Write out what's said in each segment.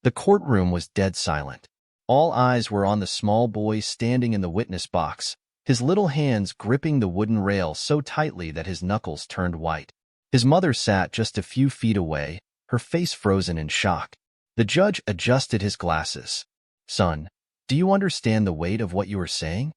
The courtroom was dead silent. All eyes were on the small boy standing in the witness box, his little hands gripping the wooden rail so tightly that his knuckles turned white. His mother sat just a few feet away, her face frozen in shock. The judge adjusted his glasses. "Son, do you understand the weight of what you are saying?"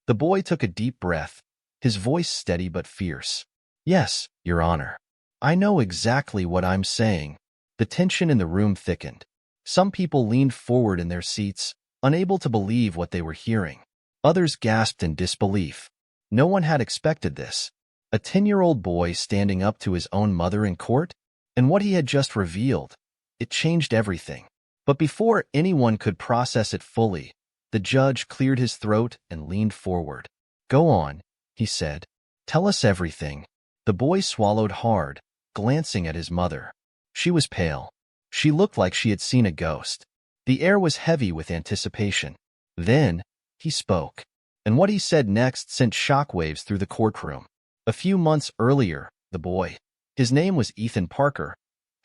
The boy took a deep breath, his voice steady but fierce. "Yes, Your Honor. I know exactly what I'm saying." The tension in the room thickened. Some people leaned forward in their seats, unable to believe what they were hearing. Others gasped in disbelief. No one had expected this. A 10-year-old boy standing up to his own mother in court? And what he had just revealed, it changed everything. But before anyone could process it fully, the judge cleared his throat and leaned forward. "Go on," he said. "Tell us everything." The boy swallowed hard, glancing at his mother. She was pale. She looked like she had seen a ghost. The air was heavy with anticipation. Then he spoke. And what he said next sent shockwaves through the courtroom. A few months earlier, the boy, his name was Ethan Parker,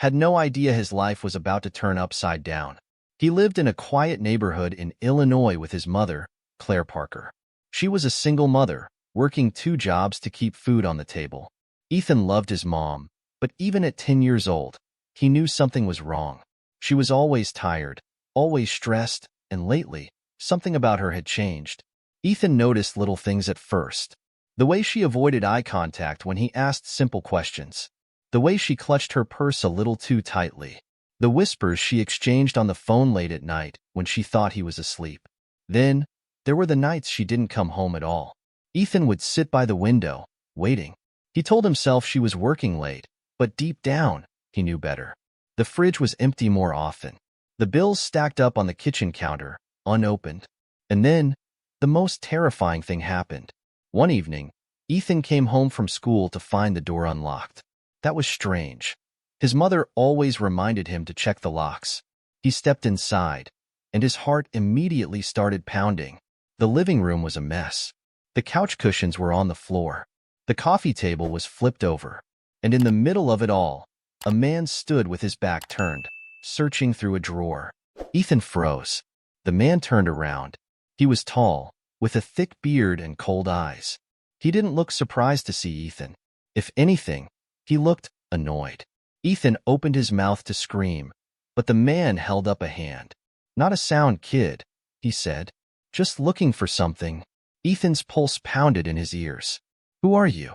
had no idea his life was about to turn upside down. He lived in a quiet neighborhood in Illinois with his mother, Claire Parker. She was a single mother, working 2 jobs to keep food on the table. Ethan loved his mom, but even at 10 years old, he knew something was wrong. She was always tired, always stressed, and lately, something about her had changed. Ethan noticed little things at first. The way she avoided eye contact when he asked simple questions. The way she clutched her purse a little too tightly. The whispers she exchanged on the phone late at night when she thought he was asleep. Then, there were the nights she didn't come home at all. Ethan would sit by the window, waiting. He told himself she was working late, but deep down, he knew better. The fridge was empty more often. The bills stacked up on the kitchen counter, unopened. And then, the most terrifying thing happened. One evening, Ethan came home from school to find the door unlocked. That was strange. His mother always reminded him to check the locks. He stepped inside, and his heart immediately started pounding. The living room was a mess. The couch cushions were on the floor. The coffee table was flipped over. And in the middle of it all, a man stood with his back turned, searching through a drawer. Ethan froze. The man turned around. He was tall, with a thick beard and cold eyes. He didn't look surprised to see Ethan. If anything, he looked annoyed. Ethan opened his mouth to scream, but the man held up a hand. "Not a sound, kid," he said. "Just looking for something." Ethan's pulse pounded in his ears. "Who are you?"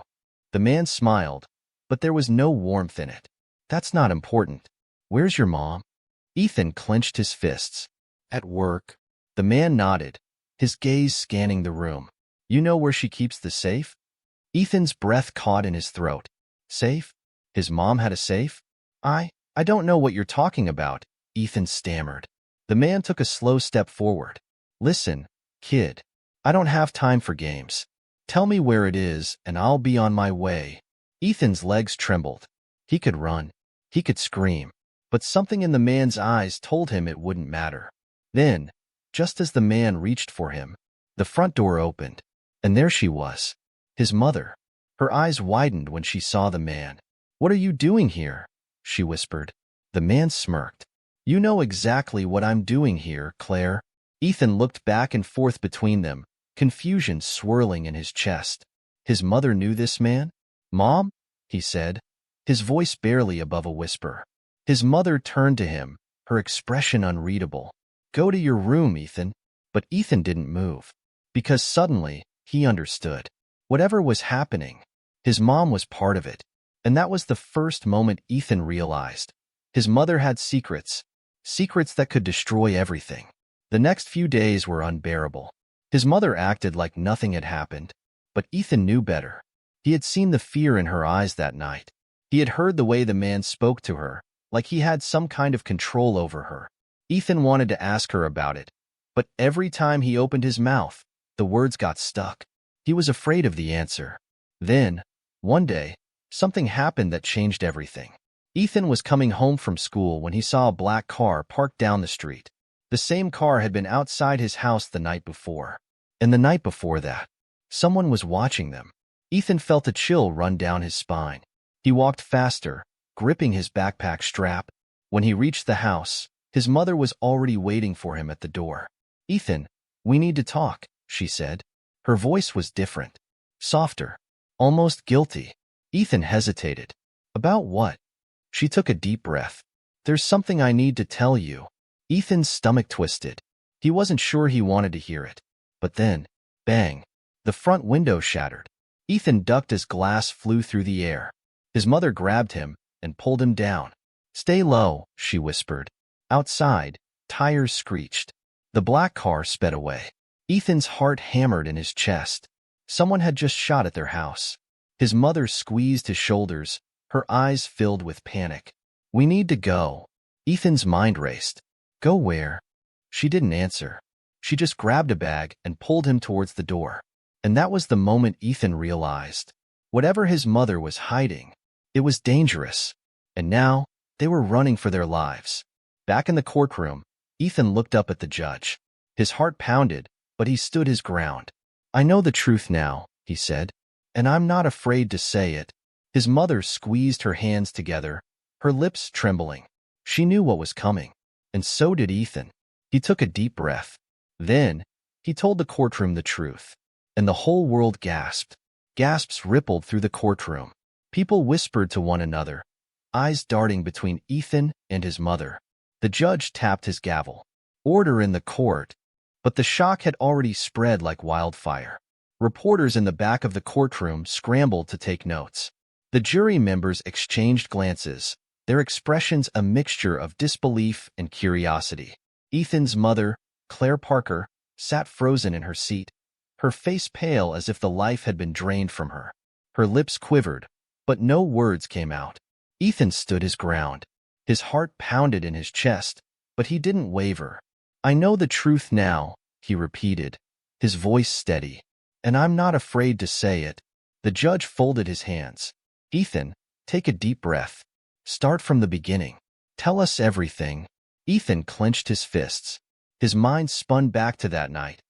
The man smiled, but there was no warmth in it. "That's not important. Where's your mom?" Ethan clenched his fists. "At work." The man nodded, his gaze scanning the room. "You know where she keeps the safe?" Ethan's breath caught in his throat. "Safe? His mom had a safe?" I don't know what you're talking about," Ethan stammered. The man took a slow step forward. "Listen, kid, I don't have time for games. Tell me where it is, and I'll be on my way." Ethan's legs trembled. He could run. He could scream. But something in the man's eyes told him it wouldn't matter. Then, just as the man reached for him, the front door opened, and there she was, his mother. Her eyes widened when she saw the man. "What are you doing here?" she whispered. The man smirked. "You know exactly what I'm doing here, Claire." Ethan looked back and forth between them, confusion swirling in his chest. His mother knew this man? "Mom?" he said, his voice barely above a whisper. His mother turned to him, her expression unreadable. "Go to your room, Ethan." But Ethan didn't move, because suddenly, he understood. Whatever was happening, his mom was part of it. And that was the first moment Ethan realized. His mother had secrets, secrets that could destroy everything. The next few days were unbearable. His mother acted like nothing had happened, but Ethan knew better. He had seen the fear in her eyes that night. He had heard the way the man spoke to her, like he had some kind of control over her. Ethan wanted to ask her about it, but every time he opened his mouth, the words got stuck. He was afraid of the answer. Then, one day, something happened that changed everything. Ethan was coming home from school when he saw a black car parked down the street. The same car had been outside his house the night before. And the night before that, someone was watching them. Ethan felt a chill run down his spine. He walked faster, gripping his backpack strap. When he reached the house, His mother was already waiting for him at the door. "Ethan, we need to talk," she said. Her voice was different, softer, almost guilty. Ethan hesitated. "About what?" She took a deep breath. "There's something I need to tell you." Ethan's stomach twisted. He wasn't sure he wanted to hear it. But then, bang, the front window shattered. Ethan ducked as glass flew through the air. His mother grabbed him and pulled him down. "Stay low," she whispered. Outside, tires screeched. The black car sped away. Ethan's heart hammered in his chest. Someone had just shot at their house. His mother squeezed his shoulders, her eyes filled with panic. "We need to go." Ethan's mind raced. "Go where?" She didn't answer. She just grabbed a bag and pulled him towards the door. And that was the moment Ethan realized. Whatever his mother was hiding, it was dangerous. And now, they were running for their lives. Back in the courtroom, Ethan looked up at the judge. His heart pounded, but he stood his ground. "I know the truth now," he said, "and I'm not afraid to say it." His mother squeezed her hands together, her lips trembling. She knew what was coming, and so did Ethan. He took a deep breath. Then, he told the courtroom the truth, and the whole world gasped. Gasps rippled through the courtroom. People whispered to one another, eyes darting between Ethan and his mother. The judge tapped his gavel. Order in the court. But the shock had already spread like wildfire. Reporters in the back of the courtroom scrambled to take notes. The jury members exchanged glances, their expressions a mixture of disbelief and curiosity. Ethan's mother, Claire Parker, sat frozen in her seat, her face pale as if the life had been drained from her. Her lips quivered, but no words came out. Ethan stood his ground. His heart pounded in his chest, but he didn't waver. "I know the truth now," he repeated, his voice steady. "And I'm not afraid to say it." The judge folded his hands. "Ethan, take a deep breath. Start from the beginning. Tell us everything." Ethan clenched his fists. His mind spun back to that night,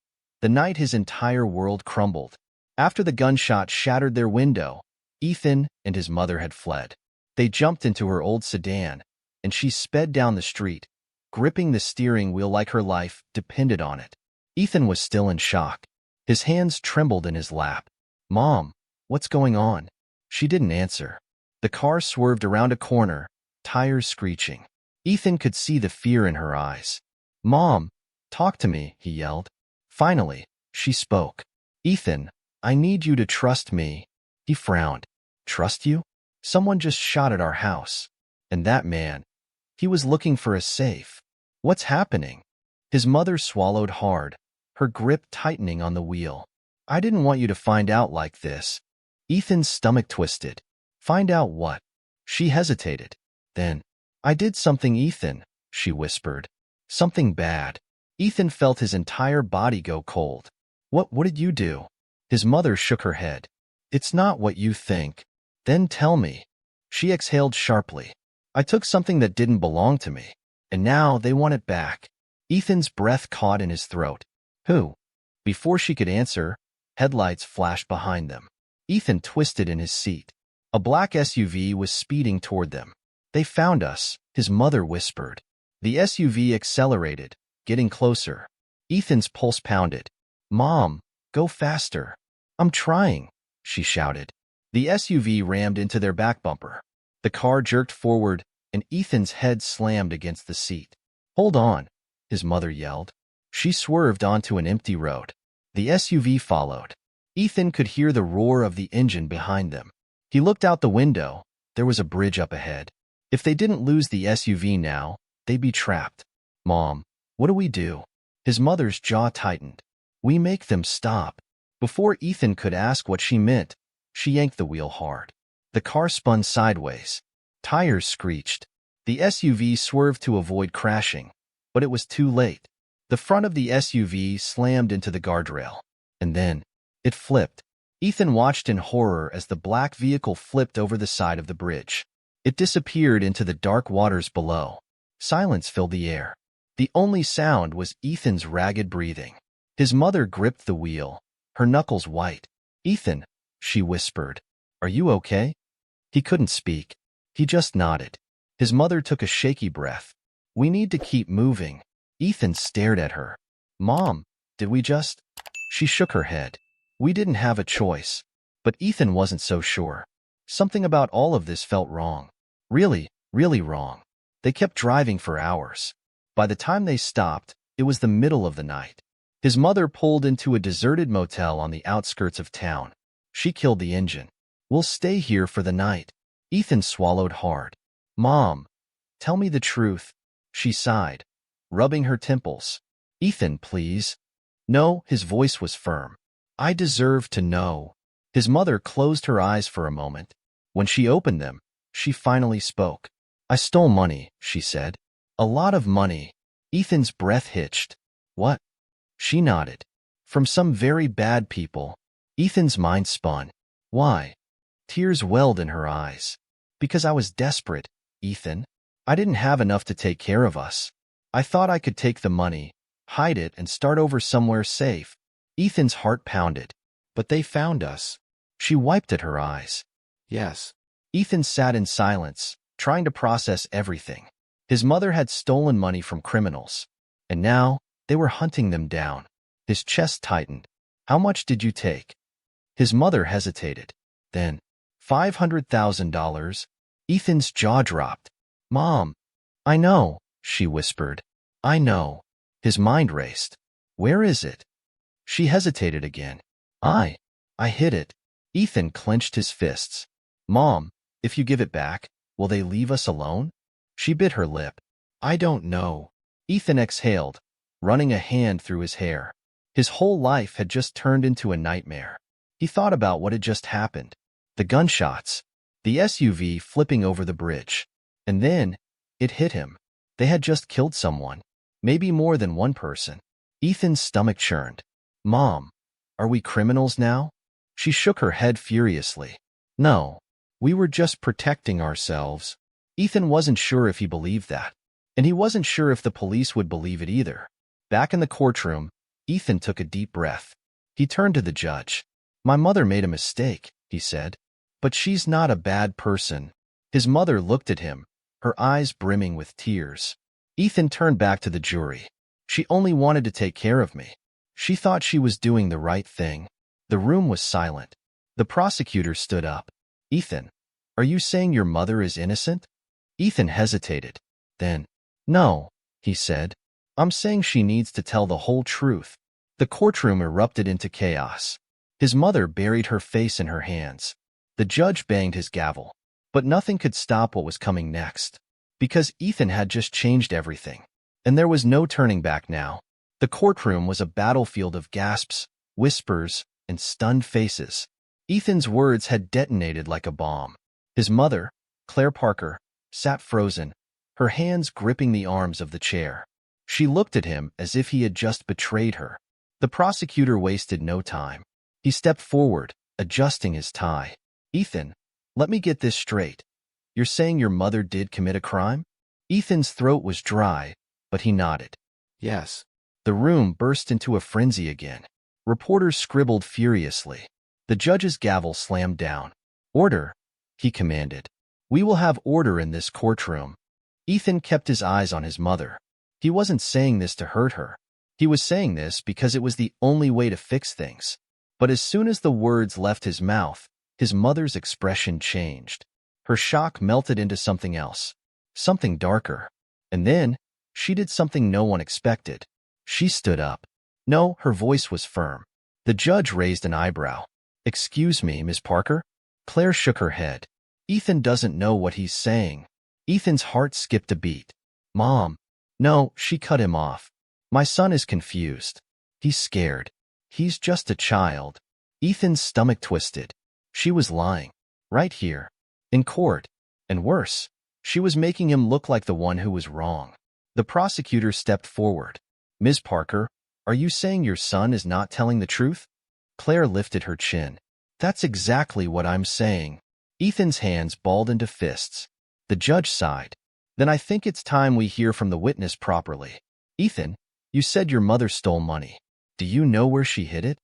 the night his entire world crumbled. After the gunshot shattered their window, Ethan and his mother had fled. They jumped into her old sedan, and she sped down the street, gripping the steering wheel like her life depended on it. Ethan was still in shock. His hands trembled in his lap. "Mom, what's going on?" She didn't answer. The car swerved around a corner, tires screeching. Ethan could see the fear in her eyes. "Mom, talk to me," he yelled. Finally, she spoke. "Ethan, I need you to trust me." He frowned. "Trust you? Someone just shot at our house. And that man, he was looking for a safe. What's happening?" His mother swallowed hard, her grip tightening on the wheel. "I didn't want you to find out like this." Ethan's stomach twisted. "Find out what?" She hesitated. Then, "I did something, Ethan," she whispered. "Something bad." Ethan felt his entire body go cold. What did you do?" His mother shook her head. "It's not what you think." "Then tell me." She exhaled sharply. "I took something that didn't belong to me, and now they want it back." Ethan's breath caught in his throat. "Who?" Before she could answer, headlights flashed behind them. Ethan twisted in his seat. A black SUV was speeding toward them. "They found us," his mother whispered. The SUV accelerated, getting closer. Ethan's pulse pounded. "Mom, go faster." "I'm trying," she shouted. The SUV rammed into their back bumper. The car jerked forward, and Ethan's head slammed against the seat. "Hold on," his mother yelled. She swerved onto an empty road. The SUV followed. Ethan could hear the roar of the engine behind them. He looked out the window. There was a bridge up ahead. If they didn't lose the SUV now, they'd be trapped. "Mom, what do we do?" His mother's jaw tightened. "We make them stop." Before Ethan could ask what she meant, she yanked the wheel hard. The car spun sideways. Tires screeched. The SUV swerved to avoid crashing, but it was too late. The front of the SUV slammed into the guardrail. And then, it flipped. Ethan watched in horror as the black vehicle flipped over the side of the bridge. It disappeared into the dark waters below. Silence filled the air. The only sound was Ethan's ragged breathing. His mother gripped the wheel, her knuckles white. "Ethan," she whispered, "are you okay?" He couldn't speak. He just nodded. His mother took a shaky breath. We need to keep moving. Ethan stared at her. Mom, did we just? She shook her head. We didn't have a choice. But Ethan wasn't so sure. Something about all of this felt wrong. Really, really wrong. They kept driving for hours. By the time they stopped, it was the middle of the night. His mother pulled into a deserted motel on the outskirts of town. She killed the engine. We'll stay here for the night. Ethan swallowed hard. Mom, tell me the truth. She sighed, rubbing her temples. Ethan, please. No, his voice was firm. I deserve to know. His mother closed her eyes for a moment. When she opened them, she finally spoke. I stole money, she said. A lot of money. Ethan's breath hitched. What? She nodded. From some very bad people. Ethan's mind spun. Why? Tears welled in her eyes. Because I was desperate, Ethan. I didn't have enough to take care of us. I thought I could take the money, hide it, and start over somewhere safe. Ethan's heart pounded. But they found us. She wiped at her eyes. Yes. Ethan sat in silence, trying to process everything. His mother had stolen money from criminals, and now they were hunting them down. His chest tightened. How much did you take? His mother hesitated. Then, $500,000. Ethan's jaw dropped. Mom, I know, she whispered. I know. His mind raced. Where is it? She hesitated again. I hid it. Ethan clenched his fists. Mom, if you give it back, will they leave us alone? She bit her lip. I don't know. Ethan exhaled, running a hand through his hair. His whole life had just turned into a nightmare. He thought about what had just happened. The gunshots, the SUV flipping over the bridge. And then, it hit him. They had just killed someone. Maybe more than one person. Ethan's stomach churned. Mom, are we criminals now? She shook her head furiously. No, we were just protecting ourselves. Ethan wasn't sure if he believed that. And he wasn't sure if the police would believe it either. Back in the courtroom, Ethan took a deep breath. He turned to the judge. My mother made a mistake, he said. But she's not a bad person. His mother looked at him, her eyes brimming with tears. Ethan turned back to the jury. She only wanted to take care of me. She thought she was doing the right thing. The room was silent. The prosecutor stood up. Ethan, are you saying your mother is innocent? Ethan hesitated. Then, no, he said. I'm saying she needs to tell the whole truth. The courtroom erupted into chaos. His mother buried her face in her hands. The judge banged his gavel. But nothing could stop what was coming next. Because Ethan had just changed everything. And there was no turning back now. The courtroom was a battlefield of gasps, whispers, and stunned faces. Ethan's words had detonated like a bomb. His mother, Claire Parker, sat frozen, her hands gripping the arms of the chair. She looked at him as if he had just betrayed her. The prosecutor wasted no time. He stepped forward, adjusting his tie. Ethan, let me get this straight. You're saying your mother did commit a crime? Ethan's throat was dry, but he nodded. Yes. The room burst into a frenzy again. Reporters scribbled furiously. The judge's gavel slammed down. Order, he commanded. We will have order in this courtroom. Ethan kept his eyes on his mother. He wasn't saying this to hurt her. He was saying this because it was the only way to fix things. But as soon as the words left his mouth, his mother's expression changed. Her shock melted into something else, something darker. And then, she did something no one expected. She stood up. No, her voice was firm. The judge raised an eyebrow. Excuse me, Miss Parker? Claire shook her head. Ethan doesn't know what he's saying. Ethan's heart skipped a beat. Mom. No, she cut him off. My son is confused. He's scared. He's just a child. Ethan's stomach twisted. She was lying. Right here. In court. And worse, she was making him look like the one who was wrong. The prosecutor stepped forward. Ms. Parker, are you saying your son is not telling the truth? Claire lifted her chin. That's exactly what I'm saying. Ethan's hands balled into fists. The judge sighed. Then I think it's time we hear from the witness properly. Ethan, you said your mother stole money. Do you know where she hid it?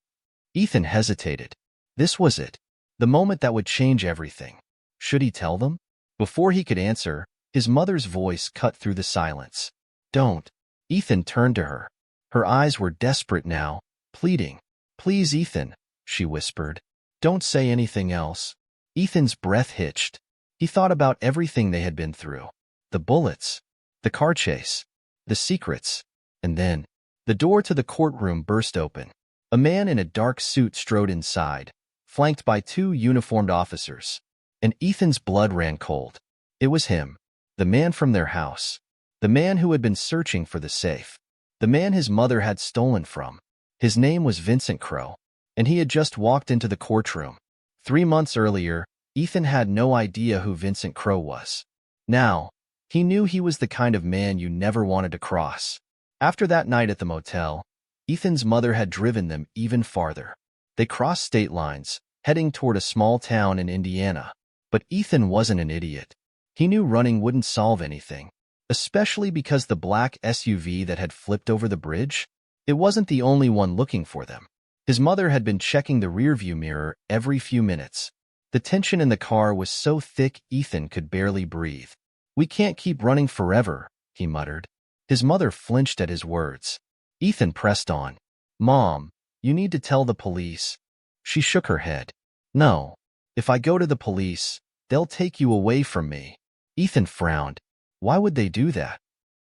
Ethan hesitated. This was it. The moment that would change everything. Should he tell them? Before he could answer, his mother's voice cut through the silence. Don't. Ethan turned to her. Her eyes were desperate now, pleading. Please, Ethan, she whispered. Don't say anything else. Ethan's breath hitched. He thought about everything they had been through. The bullets, the car chase, the secrets. And then, the door to the courtroom burst open. A man in a dark suit strode inside, flanked by two uniformed officers. And Ethan's blood ran cold. It was him, the man from their house. The man who had been searching for the safe. The man his mother had stolen from. His name was Vincent Crow, and he had just walked into the courtroom. 3 months earlier, Ethan had no idea who Vincent Crow was. Now, he knew he was the kind of man you never wanted to cross. After that night at the motel, Ethan's mother had driven them even farther. They crossed state lines, heading toward a small town in Indiana. But Ethan wasn't an idiot. He knew running wouldn't solve anything, especially because the black SUV that had flipped over the bridge, it wasn't the only one looking for them. His mother had been checking the rearview mirror every few minutes. The tension in the car was so thick Ethan could barely breathe. We can't keep running forever, he muttered. His mother flinched at his words. Ethan pressed on. Mom, you need to tell the police. She shook her head. No. If I go to the police, they'll take you away from me. Ethan frowned. Why would they do that?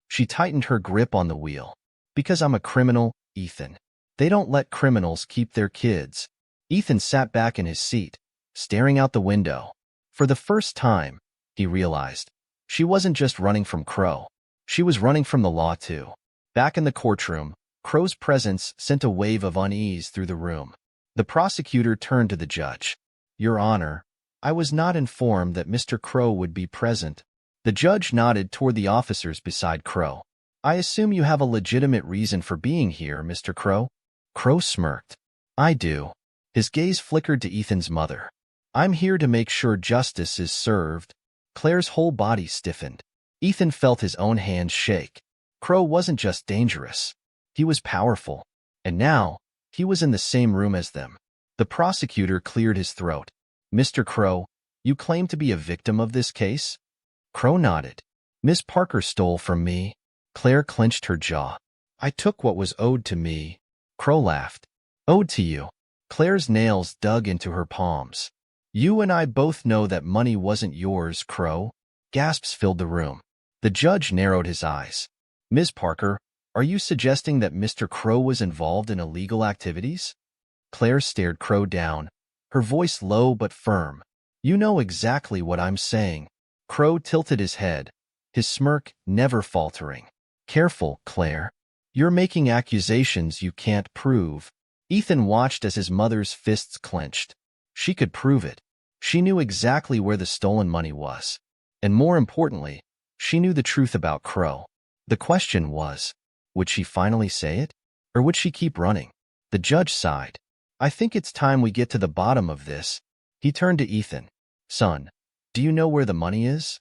She tightened her grip on the wheel. Because I'm a criminal, Ethan. They don't let criminals keep their kids. Ethan sat back in his seat, staring out the window. For the first time, he realized, she wasn't just running from Crow. She was running from the law too. Back in the courtroom, Crow's presence sent a wave of unease through the room. The prosecutor turned to the judge. Your Honor, I was not informed that Mr. Crow would be present. The judge nodded toward the officers beside Crow. I assume you have a legitimate reason for being here, Mr. Crow? Crow smirked. I do. His gaze flickered to Ethan's mother. I'm here to make sure justice is served. Claire's whole body stiffened. Ethan felt his own hands shake. Crow wasn't just dangerous. He was powerful. And now, he was in the same room as them. The prosecutor cleared his throat. Mr. Crow, you claim to be a victim of this case? Crow nodded. Miss Parker stole from me. Claire clenched her jaw. I took what was owed to me. Crow laughed. Owed to you. Claire's nails dug into her palms. You and I both know that money wasn't yours, Crow. Gasps filled the room. The judge narrowed his eyes. Ms. Parker, are you suggesting that Mr. Crow was involved in illegal activities? Claire stared Crow down, her voice low but firm. You know exactly what I'm saying. Crow tilted his head, his smirk never faltering. Careful, Claire. You're making accusations you can't prove. Ethan watched as his mother's fists clenched. She could prove it. She knew exactly where the stolen money was. And more importantly, she knew the truth about Crow. The question was, would she finally say it? Or would she keep running? The judge sighed. I think it's time we get to the bottom of this. He turned to Ethan. Son, do you know where the money is?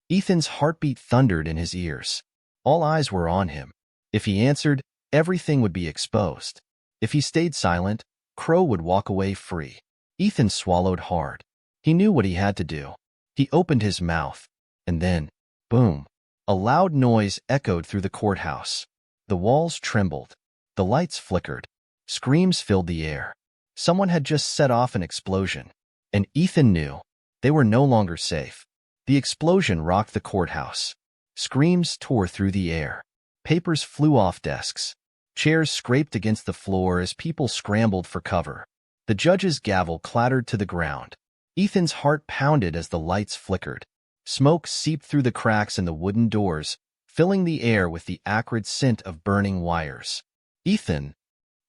Ethan's heartbeat thundered in his ears. All eyes were on him. If he answered, everything would be exposed. If he stayed silent, Crow would walk away free. Ethan swallowed hard. He knew what he had to do. He opened his mouth. And then, boom. A loud noise echoed through the courthouse. The walls trembled. The lights flickered. Screams filled the air. Someone had just set off an explosion. And Ethan knew. They were no longer safe. The explosion rocked the courthouse. Screams tore through the air. Papers flew off desks. Chairs scraped against the floor as people scrambled for cover. The judge's gavel clattered to the ground. Ethan's heart pounded as the lights flickered. Smoke seeped through the cracks in the wooden doors, filling the air with the acrid scent of burning wires. Ethan!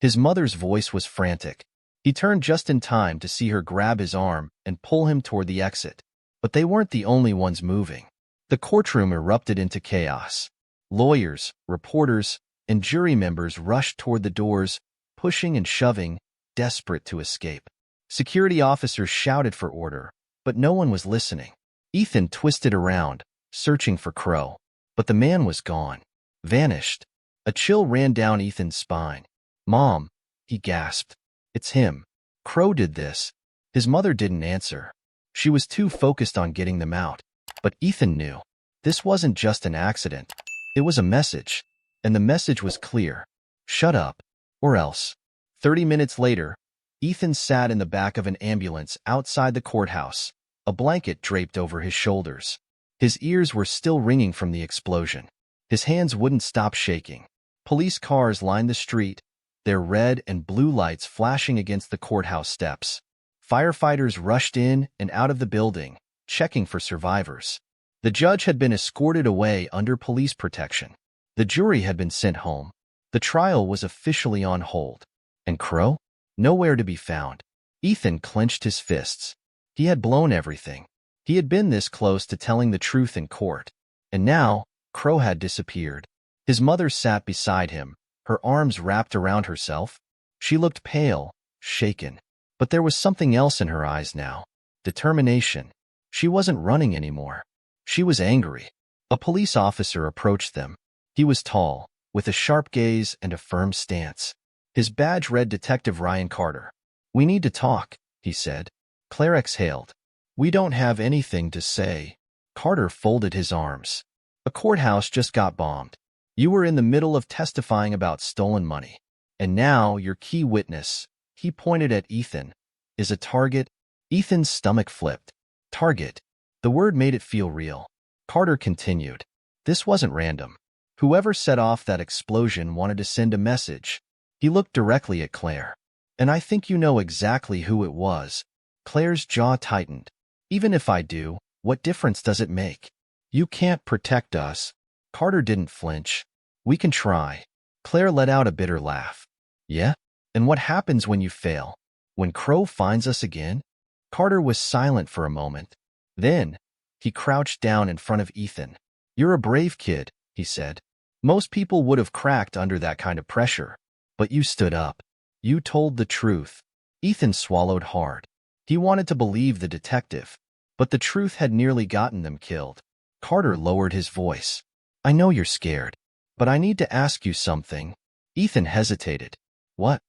His mother's voice was frantic. He turned just in time to see her grab his arm and pull him toward the exit. But they weren't the only ones moving. The courtroom erupted into chaos. Lawyers, reporters, and jury members rushed toward the doors, pushing and shoving, desperate to escape. Security officers shouted for order, but no one was listening. Ethan twisted around, searching for Crow. But the man was gone. Vanished. A chill ran down Ethan's spine. Mom, he gasped. It's him. Crow did this. His mother didn't answer. She was too focused on getting them out. But Ethan knew. This wasn't just an accident. It was a message, and the message was clear. Shut up, or else. 30 minutes later, Ethan sat in the back of an ambulance outside the courthouse, a blanket draped over his shoulders. His ears were still ringing from the explosion. His hands wouldn't stop shaking. Police cars lined the street, their red and blue lights flashing against the courthouse steps. Firefighters rushed in and out of the building, checking for survivors. The judge had been escorted away under police protection. The jury had been sent home. The trial was officially on hold. And Crow? Nowhere to be found. Ethan clenched his fists. He had blown everything. He had been this close to telling the truth in court. And now, Crow had disappeared. His mother sat beside him, her arms wrapped around herself. She looked pale, shaken. But there was something else in her eyes now. Determination. She wasn't running anymore. She was angry. A police officer approached them. He was tall, with a sharp gaze and a firm stance. His badge read Detective Ryan Carter. "We need to talk," he said. Claire exhaled. "We don't have anything to say." Carter folded his arms. "A courthouse just got bombed. You were in the middle of testifying about stolen money. And now your key witness," he pointed at Ethan, "is a target." Ethan's stomach flipped. Target. The word made it feel real. Carter continued. "This wasn't random. Whoever set off that explosion wanted to send a message." He looked directly at Claire. "And I think you know exactly who it was." Claire's jaw tightened. "Even if I do, what difference does it make? You can't protect us." Carter didn't flinch. "We can try." Claire let out a bitter laugh. "Yeah? And what happens when you fail? When Crow finds us again?" Carter was silent for a moment. Then, he crouched down in front of Ethan. "You're a brave kid," he said. "Most people would have cracked under that kind of pressure. But you stood up. You told the truth." Ethan swallowed hard. He wanted to believe the detective, but the truth had nearly gotten them killed. Carter lowered his voice. "I know you're scared, but I need to ask you something." Ethan hesitated. "What?"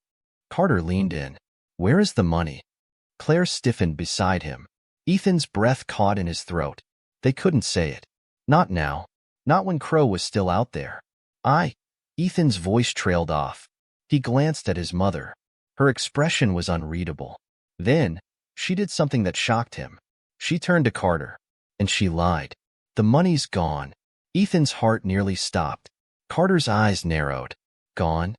Carter leaned in. "Where is the money?" Claire stiffened beside him. Ethan's breath caught in his throat. They couldn't say it. Not now. Not when Crow was still out there. Ethan's voice trailed off. He glanced at his mother. Her expression was unreadable. Then, she did something that shocked him. She turned to Carter. And she lied. "The money's gone." Ethan's heart nearly stopped. Carter's eyes narrowed. "Gone?"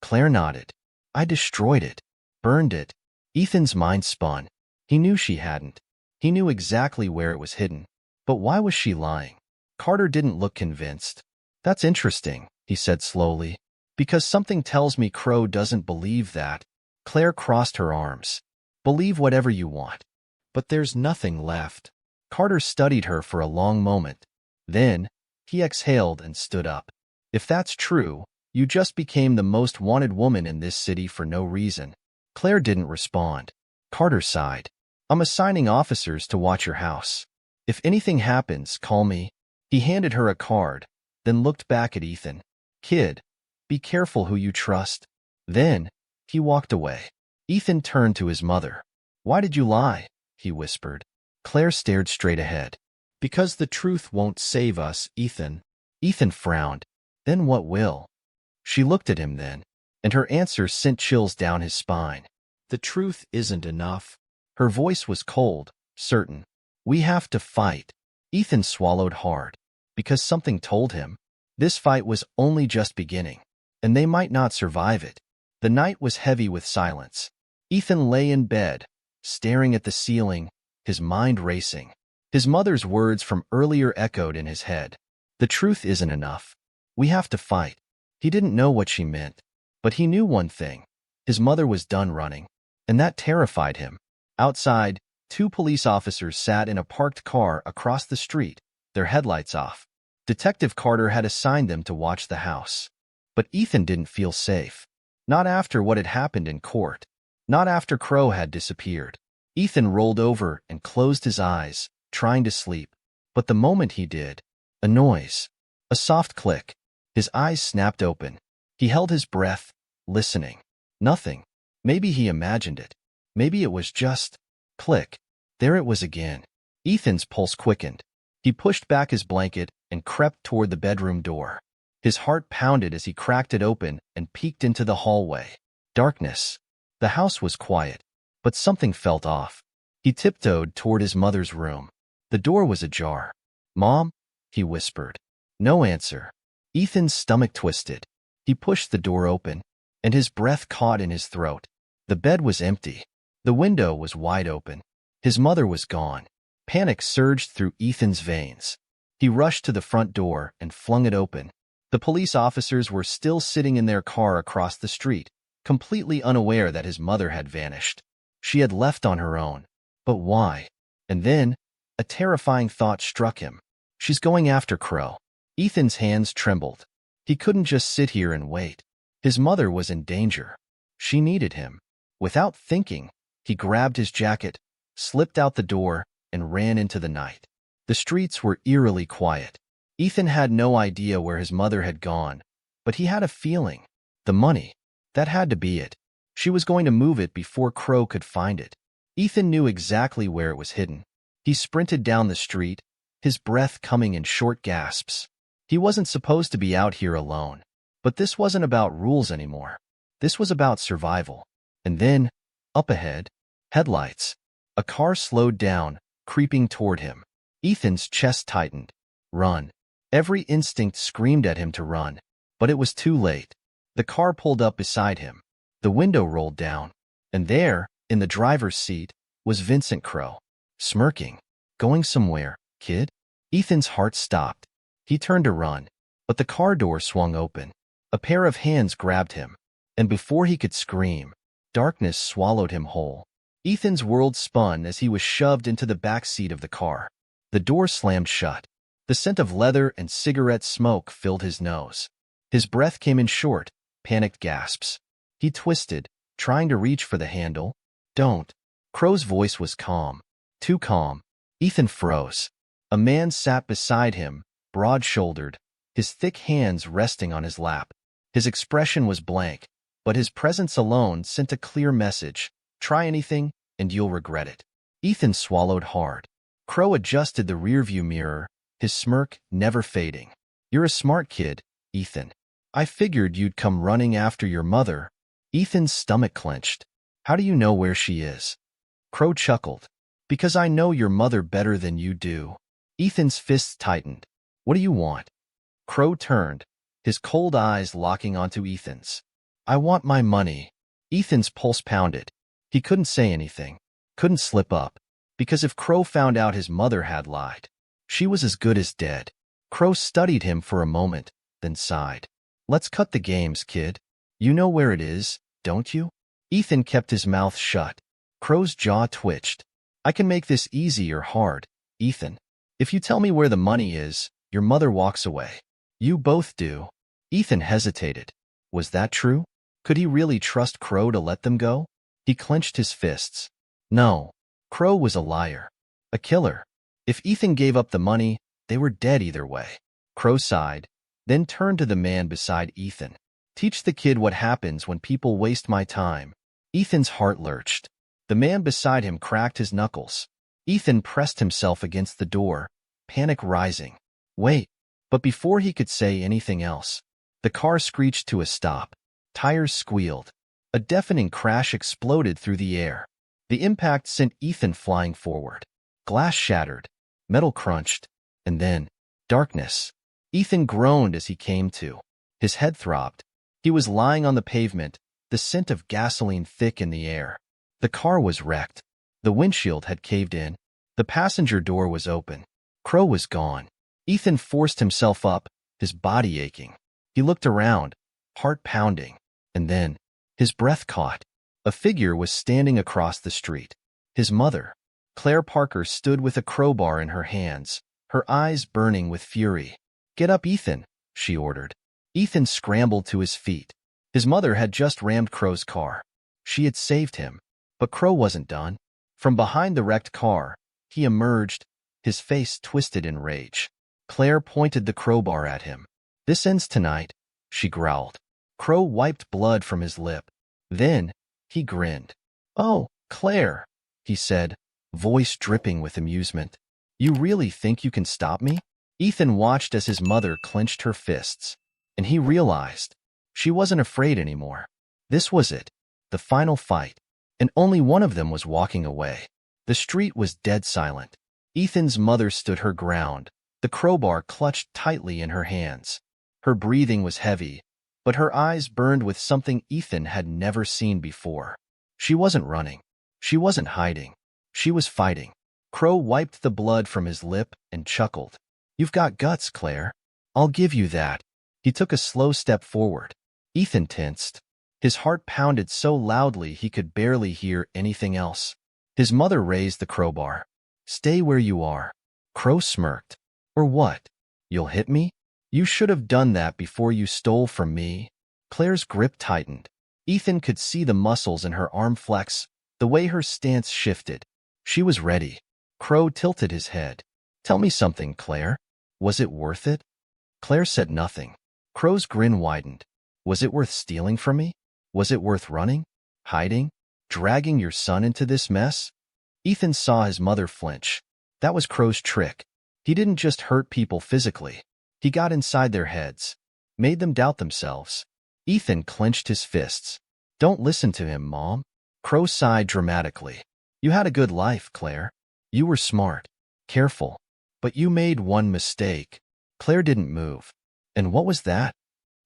Claire nodded. "I destroyed it. Burned it." Ethan's mind spun. He knew she hadn't. He knew exactly where it was hidden. But why was she lying? Carter didn't look convinced. "That's interesting," he said slowly. "Because something tells me Crow doesn't believe that." Claire crossed her arms. "Believe whatever you want. But there's nothing left." Carter studied her for a long moment. Then, he exhaled and stood up. "If that's true, you just became the most wanted woman in this city for no reason." Claire didn't respond. Carter sighed. "I'm assigning officers to watch your house. If anything happens, call me." He handed her a card, then looked back at Ethan. "Kid, be careful who you trust." Then, he walked away. Ethan turned to his mother. "Why did you lie?" he whispered. Claire stared straight ahead. "Because the truth won't save us, Ethan." Ethan frowned. "Then what will?" She looked at him then, and her answer sent chills down his spine. "The truth isn't enough." Her voice was cold, certain. "We have to fight." Ethan swallowed hard, because something told him this fight was only just beginning, and they might not survive it. The night was heavy with silence. Ethan lay in bed, staring at the ceiling, his mind racing. His mother's words from earlier echoed in his head. "The truth isn't enough. We have to fight." He didn't know what she meant, but he knew one thing. His mother was done running, and that terrified him. Outside, 2 police officers sat in a parked car across the street, their headlights off. Detective Carter had assigned them to watch the house. But Ethan didn't feel safe. Not after what had happened in court. Not after Crow had disappeared. Ethan rolled over and closed his eyes, trying to sleep. But the moment he did, a noise. A soft click. His eyes snapped open. He held his breath, listening. Nothing. Maybe he imagined it. Maybe it was just click. There it was again. Ethan's pulse quickened. He pushed back his blanket and crept toward the bedroom door. His heart pounded as he cracked it open and peeked into the hallway. Darkness. The house was quiet, but something felt off. He tiptoed toward his mother's room. The door was ajar. "Mom?" he whispered. No answer. Ethan's stomach twisted. He pushed the door open, and his breath caught in his throat. The bed was empty. The window was wide open. His mother was gone. Panic surged through Ethan's veins. He rushed to the front door and flung it open. The police officers were still sitting in their car across the street, completely unaware that his mother had vanished. She had left on her own. But why? And then, a terrifying thought struck him. She's going after Crow. Ethan's hands trembled. He couldn't just sit here and wait. His mother was in danger. She needed him. Without thinking, he grabbed his jacket, slipped out the door, and ran into the night. The streets were eerily quiet. Ethan had no idea where his mother had gone, but he had a feeling. The money. That had to be it. She was going to move it before Crow could find it. Ethan knew exactly where it was hidden. He sprinted down the street, his breath coming in short gasps. He wasn't supposed to be out here alone. But this wasn't about rules anymore. This was about survival. And then, up ahead, headlights. A car slowed down, creeping toward him. Ethan's chest tightened. Run. Every instinct screamed at him to run, but it was too late. The car pulled up beside him. The window rolled down, and there, in the driver's seat, was Vincent Crow, smirking. "Going somewhere, kid?" Ethan's heart stopped. He turned to run, but the car door swung open. A pair of hands grabbed him, and before he could scream, darkness swallowed him whole. Ethan's world spun as he was shoved into the back seat of the car. The door slammed shut. The scent of leather and cigarette smoke filled his nose. His breath came in short, panicked gasps. He twisted, trying to reach for the handle. "Don't." Crow's voice was calm. Too calm. Ethan froze. A man sat beside him, broad-shouldered, his thick hands resting on his lap. His expression was blank, but his presence alone sent a clear message. Try anything, and you'll regret it. Ethan swallowed hard. Crow adjusted the rearview mirror, his smirk never fading. "You're a smart kid, Ethan. I figured you'd come running after your mother." Ethan's stomach clenched. "How do you know where she is?" Crow chuckled. "Because I know your mother better than you do." Ethan's fists tightened. "What do you want?" Crow turned, his cold eyes locking onto Ethan's. "I want my money." Ethan's pulse pounded. He couldn't say anything, couldn't slip up, because if Crow found out his mother had lied, she was as good as dead. Crow studied him for a moment, then sighed. "Let's cut the games, kid. You know where it is, don't you?" Ethan kept his mouth shut. Crow's jaw twitched. "I can make this easy or hard, Ethan. If you tell me where the money is, your mother walks away. You both do." Ethan hesitated. Was that true? Could he really trust Crow to let them go? He clenched his fists. No. Crow was a liar. A killer. If Ethan gave up the money, they were dead either way. Crow sighed, then turned to the man beside Ethan. "Teach the kid what happens when people waste my time." Ethan's heart lurched. The man beside him cracked his knuckles. Ethan pressed himself against the door, panic rising. "Wait." But before he could say anything else, the car screeched to a stop. Tires squealed. A deafening crash exploded through the air. The impact sent Ethan flying forward. Glass shattered. Metal crunched. And then, darkness. Ethan groaned as he came to. His head throbbed. He was lying on the pavement, the scent of gasoline thick in the air. The car was wrecked. The windshield had caved in. The passenger door was open. Crow was gone. Ethan forced himself up, his body aching. He looked around, heart pounding. And then, his breath caught. A figure was standing across the street. His mother. Claire Parker stood with a crowbar in her hands, her eyes burning with fury. "Get up, Ethan," she ordered. Ethan scrambled to his feet. His mother had just rammed Crow's car. She had saved him. But Crow wasn't done. From behind the wrecked car, he emerged, his face twisted in rage. Claire pointed the crowbar at him. "This ends tonight," she growled. Crow wiped blood from his lip. Then, he grinned. "Oh, Claire," he said, voice dripping with amusement. "You really think you can stop me?" Ethan watched as his mother clenched her fists. and he realized she wasn't afraid anymore. This was it, the final fight, and only one of them was walking away. The street was dead silent. Ethan's mother stood her ground, the crowbar clutched tightly in her hands. Her breathing was heavy, but her eyes burned with something Ethan had never seen before. She wasn't running. She wasn't hiding. She was fighting. Crow wiped the blood from his lip and chuckled. "You've got guts, Claire. I'll give you that." He took a slow step forward. Ethan tensed. His heart pounded so loudly he could barely hear anything else. His mother raised the crowbar. "Stay where you are." Crow smirked. "Or what? You'll hit me? You should have done that before you stole from me." Claire's grip tightened. Ethan could see the muscles in her arm flex, the way her stance shifted. She was ready. Crow tilted his head. "Tell me something, Claire. Was it worth it?" Claire said nothing. Crow's grin widened. "Was it worth stealing from me? Was it worth running? Hiding? Dragging your son into this mess?" Ethan saw his mother flinch. That was Crow's trick. He didn't just hurt people physically. He got inside their heads, made them doubt themselves. Ethan clenched his fists. "Don't listen to him, Mom." Crow sighed dramatically. "You had a good life, Claire. You were smart, careful, but you made one mistake." Claire didn't move. "And what was that?"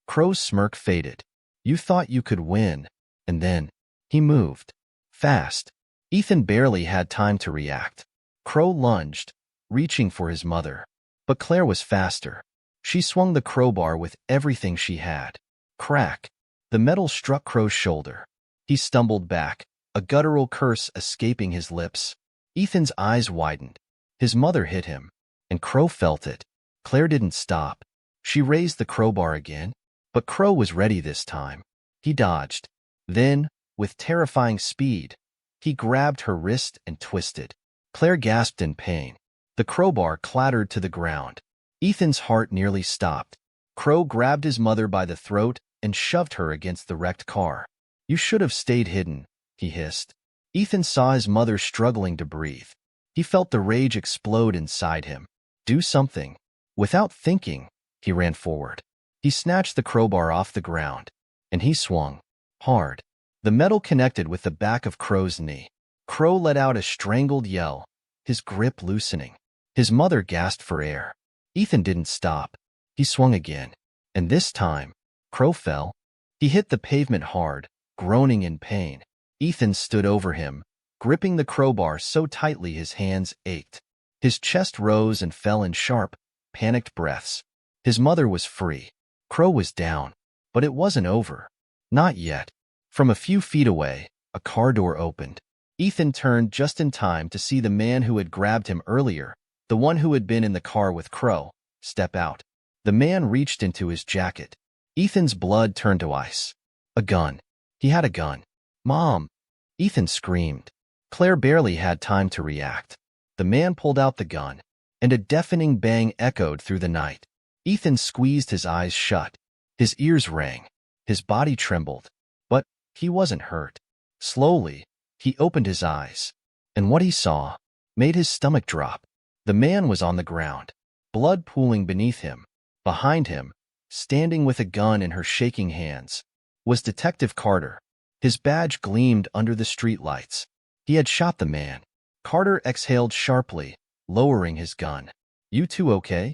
Crow's smirk faded. "You thought you could win, and then..." He moved. Fast. Ethan barely had time to react. Crow lunged, reaching for his mother. But Claire was faster. She swung the crowbar with everything she had. Crack. The metal struck Crow's shoulder. He stumbled back, a guttural curse escaping his lips. Ethan's eyes widened. His mother hit him, and Crow felt it. Claire didn't stop. She raised the crowbar again, but Crow was ready this time. He dodged. Then, with terrifying speed, he grabbed her wrist and twisted. Claire gasped in pain. The crowbar clattered to the ground. Ethan's heart nearly stopped. Crow grabbed his mother by the throat and shoved her against the wrecked car. "You should have stayed hidden," he hissed. Ethan saw his mother struggling to breathe. He felt the rage explode inside him. Do something. Without thinking, he ran forward. He snatched the crowbar off the ground, and he swung. Hard. The metal connected with the back of Crow's knee. Crow let out a strangled yell, his grip loosening. His mother gasped for air. Ethan didn't stop. He swung again, and this time, Crow fell. He hit the pavement hard, groaning in pain. Ethan stood over him, gripping the crowbar so tightly his hands ached. His chest rose and fell in sharp, panicked breaths. His mother was free. Crow was down, but it wasn't over. Not yet. From a few feet away, a car door opened. Ethan turned just in time to see the man who had grabbed him earlier, the one who had been in the car with Crow, step out. The man reached into his jacket. Ethan's blood turned to ice. A gun. He had a gun. "Mom!" Ethan screamed. Claire barely had time to react. The man pulled out the gun, and a deafening bang echoed through the night. Ethan squeezed his eyes shut. His ears rang. His body trembled. But he wasn't hurt. Slowly, he opened his eyes, and what he saw made his stomach drop. The man was on the ground, blood pooling beneath him. Behind him, standing with a gun in her shaking hands, was Detective Carter. His badge gleamed under the streetlights. He had shot the man. Carter exhaled sharply, lowering his gun. "You two okay?"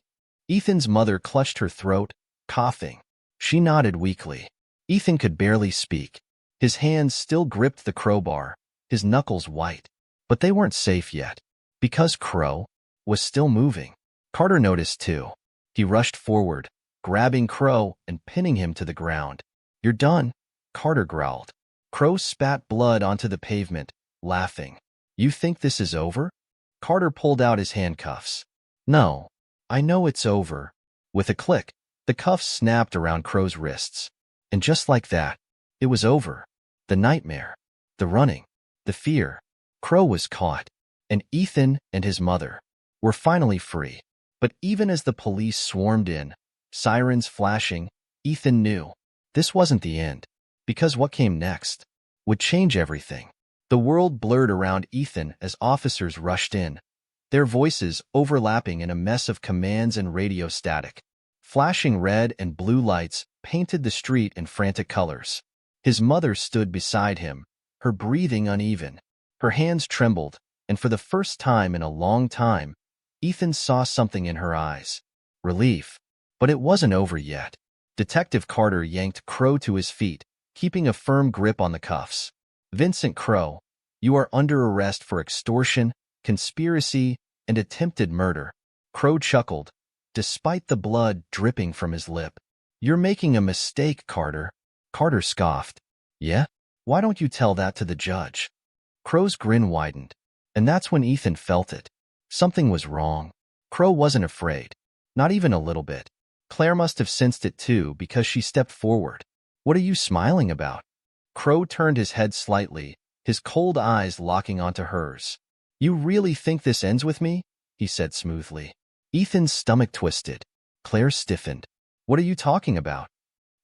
Ethan's mother clutched her throat, coughing. She nodded weakly. Ethan could barely speak. His hands still gripped the crowbar, his knuckles white. But they weren't safe yet, because Crow was still moving. Carter noticed too. He rushed forward, grabbing Crow and pinning him to the ground. "You're done," Carter growled. Crow spat blood onto the pavement, laughing. "You think this is over?" Carter pulled out his handcuffs. "No, I know it's over." With a click, the cuffs snapped around Crow's wrists. And just like that, it was over. The nightmare, the running, the fear. Crow was caught, and Ethan and his mother were finally free. But even as the police swarmed in, sirens flashing, Ethan knew this wasn't the end, because what came next would change everything. The world blurred around Ethan as officers rushed in, their voices overlapping in a mess of commands and radio static. Flashing red and blue lights painted the street in frantic colors. His mother stood beside him, her breathing uneven. Her hands trembled, and for the first time in a long time, Ethan saw something in her eyes. Relief. But it wasn't over yet. Detective Carter yanked Crow to his feet, keeping a firm grip on the cuffs. "Vincent Crow, you are under arrest for extortion, conspiracy, and attempted murder." Crow chuckled, despite the blood dripping from his lip. "You're making a mistake, Carter." Carter scoffed. "Yeah? Why don't you tell that to the judge?" Crow's grin widened, and that's when Ethan felt it. Something was wrong. Crow wasn't afraid. Not even a little bit. Claire must have sensed it too because she stepped forward. "What are you smiling about?" Crow turned his head slightly, his cold eyes locking onto hers. "You really think this ends with me?" he said smoothly. Ethan's stomach twisted. Claire stiffened. "What are you talking about?"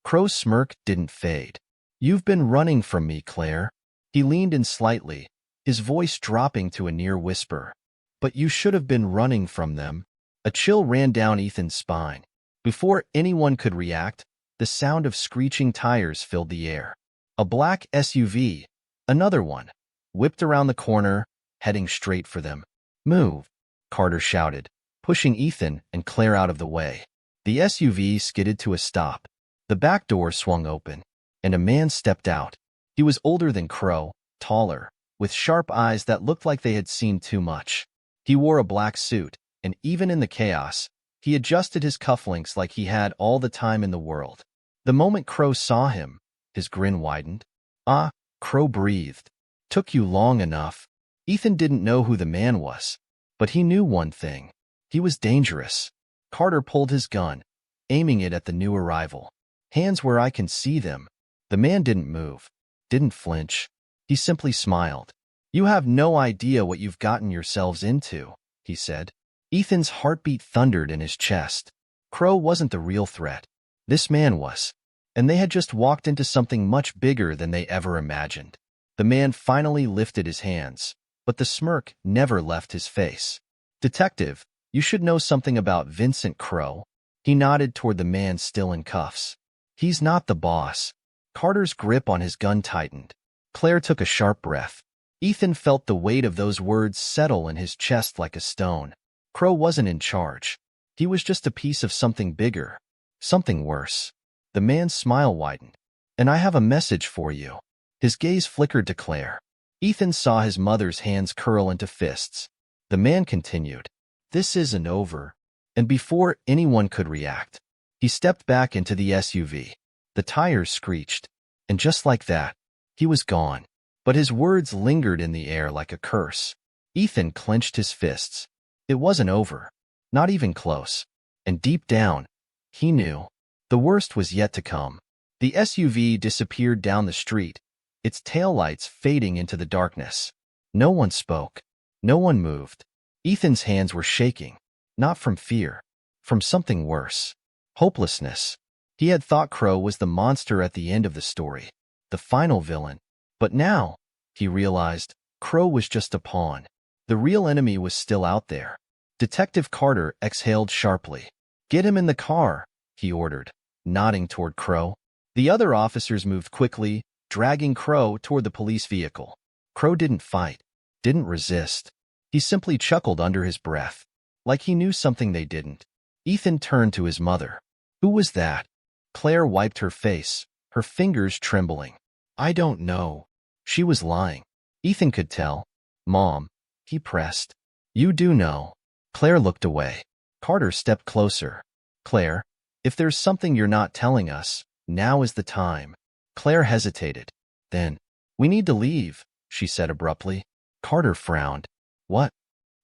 Crow's smirk didn't fade. "You've been running from me, Claire." He leaned in slightly, his voice dropping to a near whisper. "But you should have been running from them." A chill ran down Ethan's spine. Before anyone could react, the sound of screeching tires filled the air. A black SUV, another one, whipped around the corner, heading straight for them. "Move," Carter shouted, pushing Ethan and Claire out of the way. The SUV skidded to a stop. The back door swung open, and a man stepped out. He was older than Crow, taller, with sharp eyes that looked like they had seen too much. He wore a black suit, and even in the chaos, he adjusted his cufflinks like he had all the time in the world. The moment Crow saw him, his grin widened. "Ah," Crow breathed. "Took you long enough." Ethan didn't know who the man was, but he knew one thing. He was dangerous. Carter pulled his gun, aiming it at the new arrival. "Hands where I can see them." The man didn't move, didn't flinch. He simply smiled. "You have no idea what you've gotten yourselves into," he said. Ethan's heartbeat thundered in his chest. Crow wasn't the real threat. This man was. And they had just walked into something much bigger than they ever imagined. The man finally lifted his hands, but the smirk never left his face. "Detective, you should know something about Vincent Crow." He nodded toward the man still in cuffs. "He's not the boss." Carter's grip on his gun tightened. Claire took a sharp breath. Ethan felt the weight of those words settle in his chest like a stone. Crow wasn't in charge. He was just a piece of something bigger, something worse. The man's smile widened. "And I have a message for you." His gaze flickered to Claire. Ethan saw his mother's hands curl into fists. The man continued, "This isn't over." And before anyone could react, he stepped back into the SUV. The tires screeched, and just like that, he was gone. But his words lingered in the air like a curse. Ethan clenched his fists. It wasn't over. Not even close. And deep down, he knew. The worst was yet to come. The SUV disappeared down the street, its taillights fading into the darkness. No one spoke. No one moved. Ethan's hands were shaking, not from fear, from something worse. Hopelessness. He had thought Crow was the monster at the end of the story, the final villain. But now, he realized, Crow was just a pawn. The real enemy was still out there. Detective Carter exhaled sharply. "Get him in the car," he ordered, nodding toward Crow. The other officers moved quickly, dragging Crow toward the police vehicle. Crow didn't fight, didn't resist. He simply chuckled under his breath, like he knew something they didn't. Ethan turned to his mother. "Who was that?" Claire wiped her face, her fingers trembling. "I don't know." She was lying. Ethan could tell. "Mom," he pressed. "You do know." Claire looked away. Carter stepped closer. "Claire, if there's something you're not telling us, now is the time." Claire hesitated. Then, "We need to leave," she said abruptly. Carter frowned. "What?"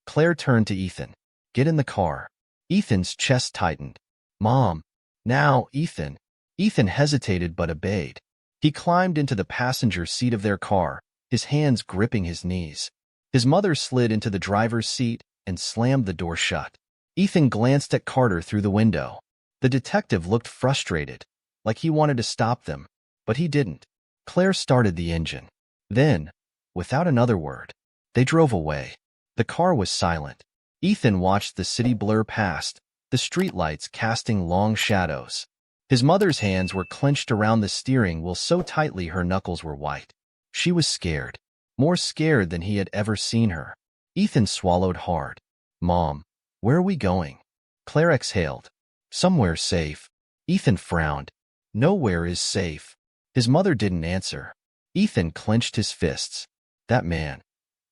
Claire turned to Ethan. "Get in the car." Ethan's chest tightened. "Mom." "Now, Ethan." Ethan hesitated but obeyed. He climbed into the passenger seat of their car, his hands gripping his knees. His mother slid into the driver's seat and slammed the door shut. Ethan glanced at Carter through the window. The detective looked frustrated, like he wanted to stop them, but he didn't. Claire started the engine. Then, without another word, they drove away. The car was silent. Ethan watched the city blur past, the streetlights casting long shadows. His mother's hands were clenched around the steering wheel so tightly her knuckles were white. She was scared, more scared than he had ever seen her. Ethan swallowed hard. Mom, where are we going? Claire exhaled. Somewhere safe. Ethan frowned. Nowhere is safe. His mother didn't answer. Ethan clenched his fists. That man.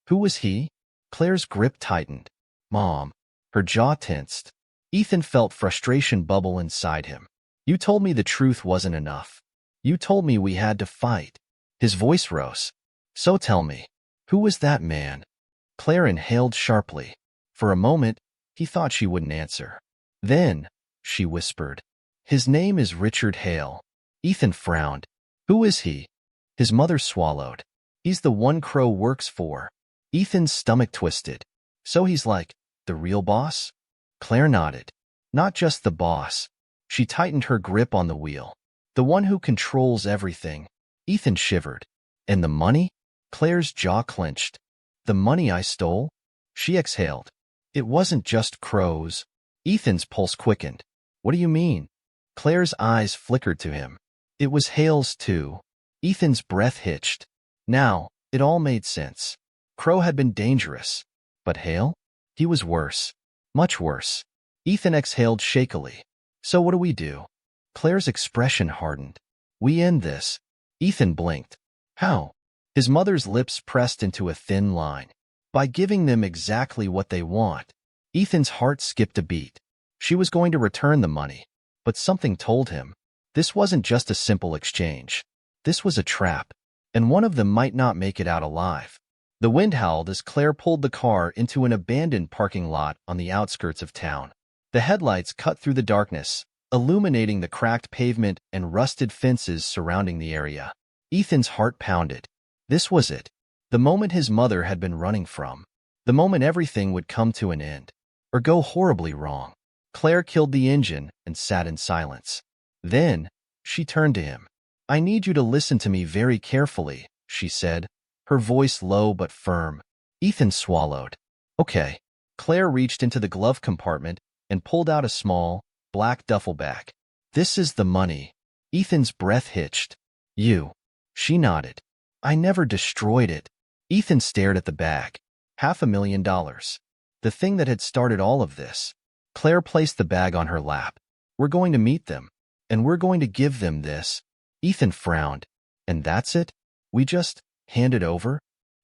Who was he? Claire's grip tightened. Mom. Her jaw tensed. Ethan felt frustration bubble inside him. You told me the truth wasn't enough. You told me we had to fight. His voice rose. So tell me, who was that man? Claire inhaled sharply. For a moment, he thought she wouldn't answer. Then, she whispered, his name is Richard Hale. Ethan frowned. Who is he? His mother swallowed. He's the one Crow works for. Ethan's stomach twisted. So he's like, the real boss? Claire nodded. Not just the boss. She tightened her grip on the wheel. The one who controls everything. Ethan shivered. And the money? Claire's jaw clenched. The money I stole? She exhaled. It wasn't just Crow's. Ethan's pulse quickened. What do you mean? Claire's eyes flickered to him. It was Hale's too. Ethan's breath hitched. Now, it all made sense. Crow had been dangerous. But Hale? He was worse. Much worse. Ethan exhaled shakily. So what do we do? Claire's expression hardened. We end this. Ethan blinked. How? His mother's lips pressed into a thin line. By giving them exactly what they want. Ethan's heart skipped a beat. She was going to return the money. But something told him. This wasn't just a simple exchange. This was a trap. And one of them might not make it out alive. The wind howled as Claire pulled the car into an abandoned parking lot on the outskirts of town. The headlights cut through the darkness, illuminating the cracked pavement and rusted fences surrounding the area. Ethan's heart pounded. This was it. The moment his mother had been running from. The moment everything would come to an end. Or go horribly wrong. Claire killed the engine and sat in silence. Then, she turned to him. I need you to listen to me very carefully, she said, her voice low but firm. Ethan swallowed. Okay. Claire reached into the glove compartment and pulled out a small, black duffel bag. This is the money. Ethan's breath hitched. You. She nodded. I never destroyed it. Ethan stared at the bag. $500,000. The thing that had started all of this. Claire placed the bag on her lap. We're going to meet them. And we're going to give them this. Ethan frowned. And that's it? We just hand it over?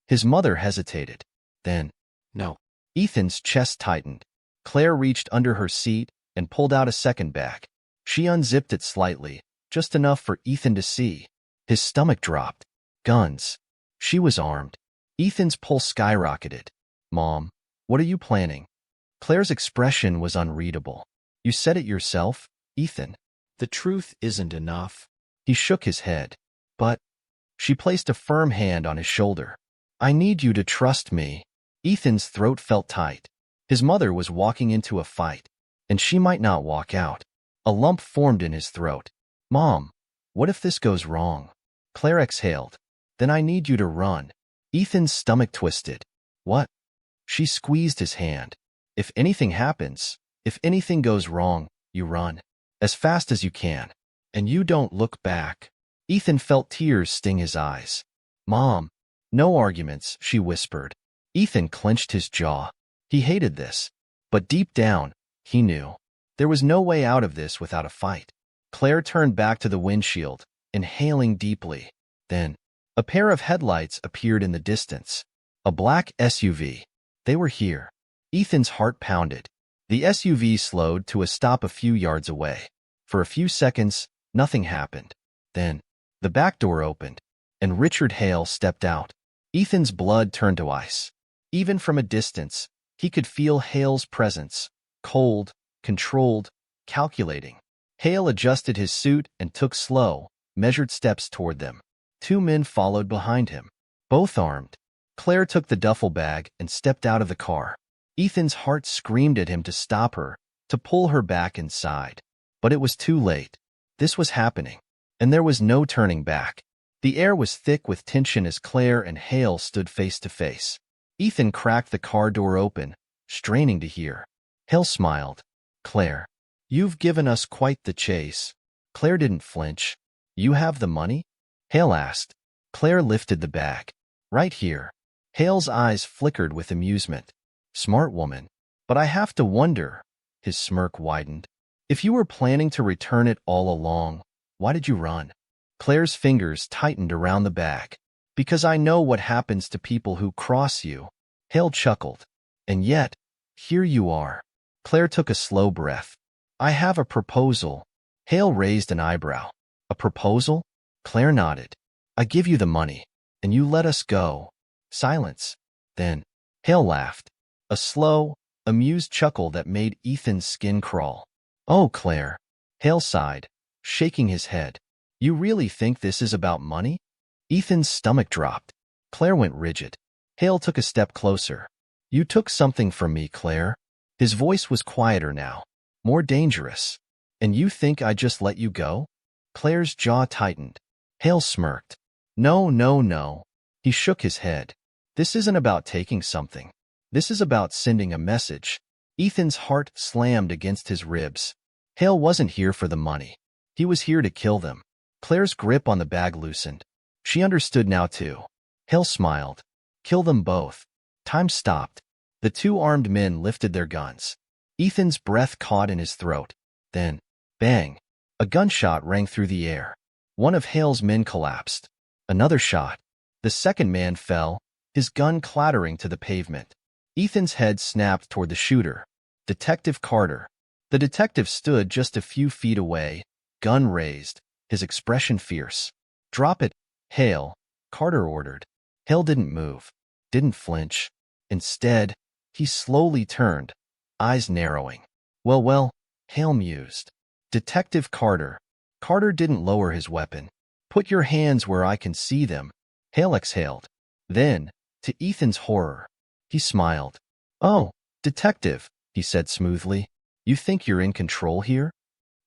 His mother hesitated. Then, no. Ethan's chest tightened. Claire reached under her seat and pulled out a second bag. She unzipped it slightly, just enough for Ethan to see. His stomach dropped. Guns. She was armed. Ethan's pulse skyrocketed. Mom, what are you planning? Claire's expression was unreadable. You said it yourself, Ethan. The truth isn't enough. He shook his head. But, she placed a firm hand on his shoulder. I need you to trust me. Ethan's throat felt tight. His mother was walking into a fight, and she might not walk out. A lump formed in his throat. Mom, what if this goes wrong? Claire exhaled. Then I need you to run. Ethan's stomach twisted. What? She squeezed his hand. If anything happens, if anything goes wrong, you run. As fast as you can. And you don't look back. Ethan felt tears sting his eyes. Mom. No arguments, she whispered. Ethan clenched his jaw. He hated this. But deep down, he knew. There was no way out of this without a fight. Claire turned back to the windshield, inhaling deeply. Then, a pair of headlights appeared in the distance. A black SUV. They were here. Ethan's heart pounded. The SUV slowed to a stop a few yards away. For a few seconds, nothing happened. Then, the back door opened, and Richard Hale stepped out. Ethan's blood turned to ice. Even from a distance, he could feel Hale's presence. Cold, controlled, calculating. Hale adjusted his suit and took slow, measured steps toward them. Two men followed behind him, both armed. Claire took the duffel bag and stepped out of the car. Ethan's heart screamed at him to stop her, to pull her back inside. But it was too late. This was happening, and there was no turning back. The air was thick with tension as Claire and Hale stood face to face. Ethan cracked the car door open, straining to hear. Hale smiled. Claire, you've given us quite the chase. Claire didn't flinch. You have the money? Hale asked. Claire lifted the bag. Right here. Hale's eyes flickered with amusement. Smart woman. But I have to wonder. His smirk widened. If you were planning to return it all along, why did you run? Claire's fingers tightened around the bag. Because I know what happens to people who cross you. Hale chuckled. And yet, here you are. Claire took a slow breath. I have a proposal. Hale raised an eyebrow. A proposal? Claire nodded. I give you the money, and you let us go. Silence. Then, Hale laughed. A slow, amused chuckle that made Ethan's skin crawl. Oh, Claire. Hale sighed, shaking his head. You really think this is about money? Ethan's stomach dropped. Claire went rigid. Hale took a step closer. You took something from me, Claire. His voice was quieter now, more dangerous. And you think I just let you go? Claire's jaw tightened. Hale smirked. No, no, no. He shook his head. This isn't about taking something. This is about sending a message. Ethan's heart slammed against his ribs. Hale wasn't here for the money. He was here to kill them. Claire's grip on the bag loosened. She understood now too. Hale smiled. Kill them both. Time stopped. The two armed men lifted their guns. Ethan's breath caught in his throat. Then, bang! A gunshot rang through the air. One of Hale's men collapsed. Another shot. The second man fell, his gun clattering to the pavement. Ethan's head snapped toward the shooter. Detective Carter. The detective stood just a few feet away, gun raised, his expression fierce. Drop it, Hale, Carter ordered. Hale didn't move, didn't flinch. Instead, he slowly turned, eyes narrowing. Well, Hale mused. Detective Carter. Carter didn't lower his weapon. Put your hands where I can see them. Hale exhaled. Then, to Ethan's horror, he smiled. Oh, detective, he said smoothly. You think you're in control here?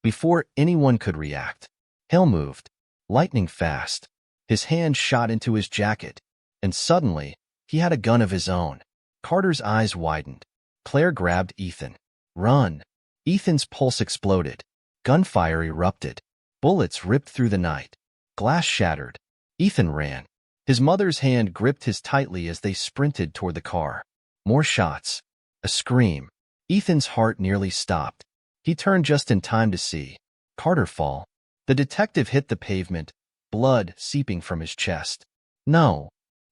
Before anyone could react, Hale moved, lightning fast. His hand shot into his jacket, and suddenly, he had a gun of his own. Carter's eyes widened. Claire grabbed Ethan. Run! Ethan's pulse exploded. Gunfire erupted. Bullets ripped through the night. Glass shattered. Ethan ran. His mother's hand gripped his tightly as they sprinted toward the car. More shots. A scream. Ethan's heart nearly stopped. He turned just in time to see Carter fall. The detective hit the pavement, blood seeping from his chest. No!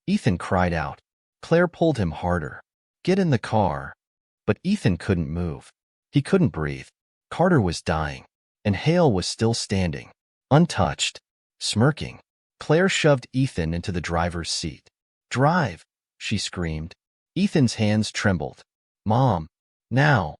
Ethan cried out. Claire pulled him harder. Get in the car. But Ethan couldn't move. He couldn't breathe. Carter was dying, and Hale was still standing, untouched, smirking. Claire shoved Ethan into the driver's seat. Drive, she screamed. Ethan's hands trembled. Mom, now.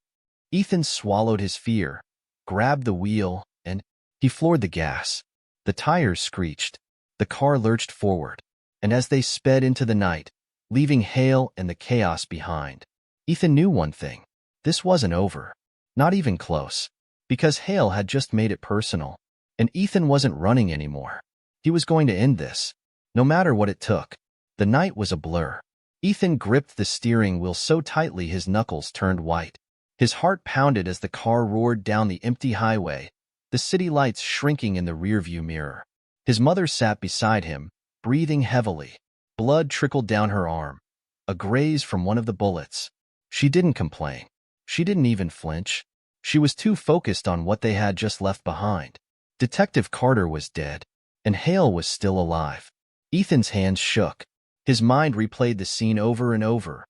Ethan swallowed his fear, grabbed the wheel, and he floored the gas. The tires screeched. The car lurched forward, and as they sped into the night, leaving Hale and the chaos behind, Ethan knew one thing. This wasn't over. Not even close. Because Hale had just made it personal, and Ethan wasn't running anymore. He was going to end this, no matter what it took. The night was a blur. Ethan gripped the steering wheel so tightly his knuckles turned white. His heart pounded as the car roared down the empty highway, the city lights shrinking in the rearview mirror. His mother sat beside him, breathing heavily. Blood trickled down her arm, a graze from one of the bullets. She didn't complain. She didn't even flinch. She was too focused on what they had just left behind. Detective Carter was dead, and Hale was still alive. Ethan's hands shook. His mind replayed the scene over and over.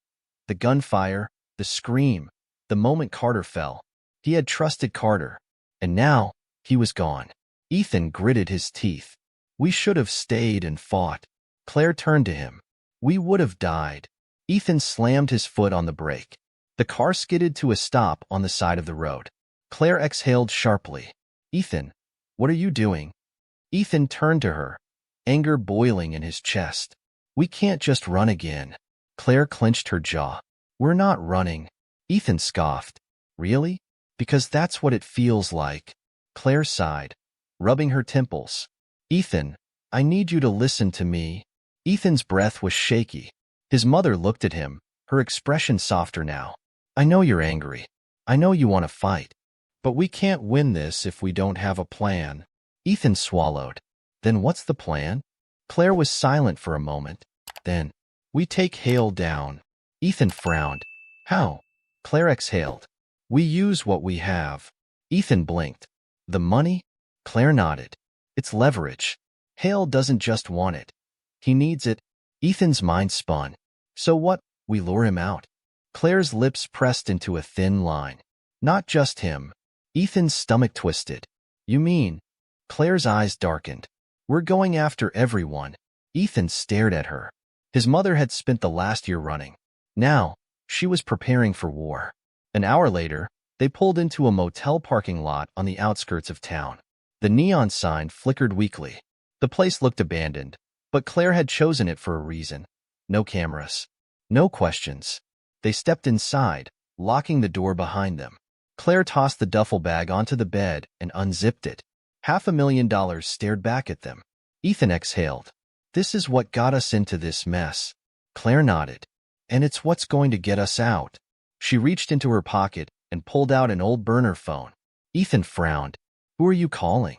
The gunfire, the scream, the moment Carter fell. He had trusted Carter, and now he was gone. Ethan gritted his teeth. We should have stayed and fought. Claire turned to him. We would have died. Ethan slammed his foot on the brake. The car skidded to a stop on the side of the road. Claire exhaled sharply. Ethan, what are you doing? Ethan turned to her, anger boiling in his chest. We can't just run again. Claire clenched her jaw. We're not running. Ethan scoffed. Really? Because that's what it feels like. Claire sighed, rubbing her temples. Ethan, I need you to listen to me. Ethan's breath was shaky. His mother looked at him, her expression softer now. I know you're angry. I know you want to fight. But we can't win this if we don't have a plan. Ethan swallowed. Then what's the plan? Claire was silent for a moment. Then, we take Hale down. Ethan frowned. How? Claire exhaled. We use what we have. Ethan blinked. The money? Claire nodded. It's leverage. Hale doesn't just want it. He needs it. Ethan's mind spun. So what? We lure him out. Claire's lips pressed into a thin line. Not just him. Ethan's stomach twisted. You mean? Claire's eyes darkened. We're going after everyone. Ethan stared at her. His mother had spent the last year running. Now, she was preparing for war. An hour later, they pulled into a motel parking lot on the outskirts of town. The neon sign flickered weakly. The place looked abandoned, but Claire had chosen it for a reason. No cameras. No questions. They stepped inside, locking the door behind them. Claire tossed the duffel bag onto the bed and unzipped it. $500,000 stared back at them. Ethan exhaled. This is what got us into this mess. Claire nodded. And it's what's going to get us out. She reached into her pocket and pulled out an old burner phone. Ethan frowned. Who are you calling?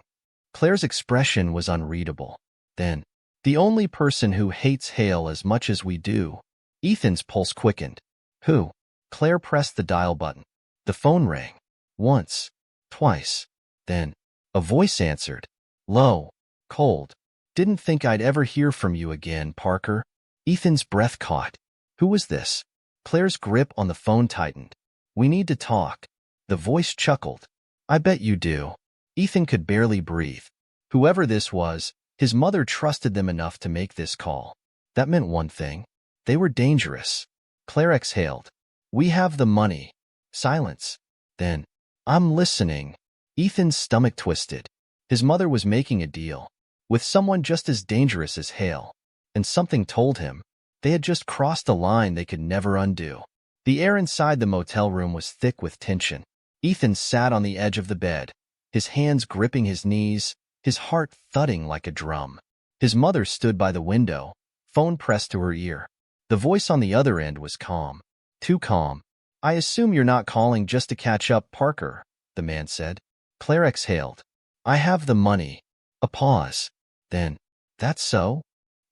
Claire's expression was unreadable. Then, the only person who hates Hale as much as we do. Ethan's pulse quickened. Who? Claire pressed the dial button. The phone rang. Once. Twice. Then, a voice answered. Low. Cold. Didn't think I'd ever hear from you again, Parker. Ethan's breath caught. Who was this? Claire's grip on the phone tightened. We need to talk. The voice chuckled. I bet you do. Ethan could barely breathe. Whoever this was, his mother trusted them enough to make this call. That meant one thing. They were dangerous. Claire exhaled. We have the money. Silence. Then, I'm listening. Ethan's stomach twisted. His mother was making a deal with someone just as dangerous as Hale. And something told him they had just crossed a line they could never undo. The air inside the motel room was thick with tension. Ethan sat on the edge of the bed, his hands gripping his knees, his heart thudding like a drum. His mother stood by the window, phone pressed to her ear. The voice on the other end was calm. Too calm. I assume you're not calling just to catch up, Parker, the man said. Claire exhaled. I have the money. A pause. Then, that's so?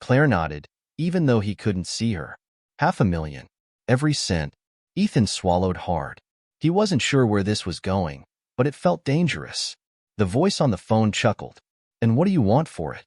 Claire nodded, even though he couldn't see her. $500,000. Every cent. Ethan swallowed hard. He wasn't sure where this was going, but it felt dangerous. The voice on the phone chuckled. And what do you want for it?